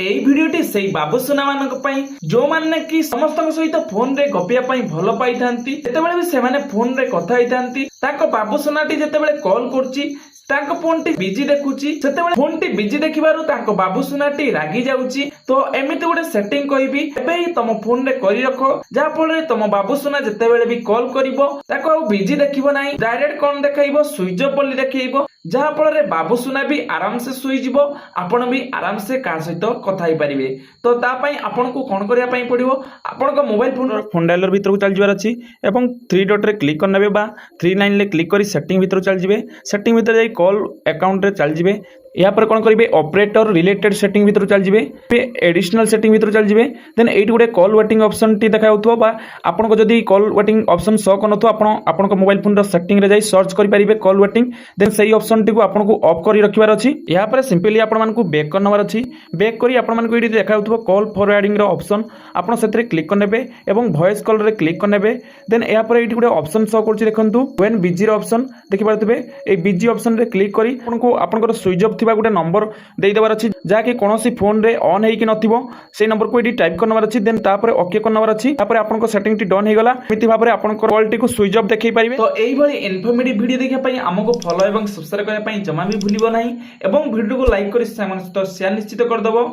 এই ভিডিওটি সেই বাବୁସୁନା ମାନଙ୍କ ପାଇଁ ଯୋଉମାନେ କି ସମସ୍ତଙ୍କ ସହିତ ଫୋନ ରେ ଗପିବା ପାଇଁ ଭଲ ପାଇଥାନ୍ତି, ଯେତେବେଳେ ବି ସେମାନେ ଫୋନ ରେ କଥା ହେଇଥାନ୍ତି ତାଙ୍କ ବାବୁସୁନାଟି ଯେତେବେଳେ କଲ୍ କରୁଛି ତାଙ୍କ ଫୋନଟି ବିଜି ଦେଖୁଛି, ସେତେବେଳେ ଫୋନଟି ବିଜି ଦେଖିବାରୁ ତାଙ୍କ ବାବୁସୁନାଟି ରାଗି ଯାଉଛି। ତ ଏମିତି ଗୋଟେ ସେଟିଂ କହିବି ଏବେ ହିଁ ତମ ଫୋନରେ କରି ରଖ, ଯାହା ଫଳରେ ତମ ବାବୁସୁନା ଯେତେବେଳେ ବି କଲ୍ କରିବ ତାକୁ ଆଉ ବିଜି ଦେଖିବ ନାହିଁ, ଡାଇରେକ୍ଟ କଣ ଦେଖାଇବ ସୁଇଚ୍ ଅଫ୍ ବୋଲି ଦେଖେଇବ, ଯାହା ଫଳରେ ବାବୁସୁନା ବି ଆରାମସେ ଶୋଇଯିବ, ଆପଣ ବି ଆରାମସେ କାହା ସହିତ କଥା ହେଇପାରିବେ। ତ ତା ପାଇଁ ଆପଣଙ୍କୁ କଣ କରିବା ପାଇଁ ପଡିବ, ଆପଣଙ୍କ ମୋବାଇଲ ଫୋନ ଡାୟଲର ଭିତରକୁ ଚାଲି ଯିବାର ଅଛି ଏବଂ 3 ଡଟ୍ ରେ କ୍ଲିକ୍ କରିନେବେ ବା 3 लाइन ରେ क्लिक करी सेटिंग ଭିତରକୁ ଚାଲି ଯିବେ। सेटिंग ଭିତରେ ଯାଇ कॉल अकाउंट रे चल जिवे। या पर कौन करेंगे ऑपरेटर रिलेटेड सेटिंग भीतर चल जिवे, एडिशनल सेटिंग भीतर चल जिवे। देन एट गोटे कॉल वेटिंग ऑप्शन टी देखा होतो बा आपन को जदी कॉल वेटिंग ऑप्शन शो करनथो आपन को मोबाइल फोन रो सेटिंग रे जाई सर्च करि परिबे कॉल वेटिंग। देन सही ऑप्शन टी को आपन को ऑफ करी रखिबार अछि। या पर सिंपली आपन मान को बैक करनवार अछि। बैक करी आपन मान को एडी देखा होतो कॉल फॉरवर्डिंग रो ऑप्शन आपन सेतरे क्लिक करनेबे एवं वॉइस कॉल रे क्लिक करनेबे। देन या पर एडी गोटे ऑप्शन शो करछि देखंतु व्हेन बिजी रो ऑप्शन देखि पारथिबे। ए बिजी ऑप्शन रे क्लिक करी आपन को स्विच ऑफ थिबा गोटे नंबर दे देबार अछि, जाके कोनोसी फोन रे ऑन हेकि नथिबो से नंबर को एडी टाइप करनवार अछि। देन तापर ओके करनवार अछि। तापर आपन को सेटिंग टी डन हे गला। मिति भाबरे आपन को कॉल टी को स्विच ऑफ देखै परिबे। तो एई भली इन्फॉर्मेटिव वीडियो देखै पई हमको फॉलो एवं सब्सक्राइब करय पई जमा भी भूलिबो नाही एवं वीडियो को लाइक करी सामन तो शेयर निश्चित कर दबो।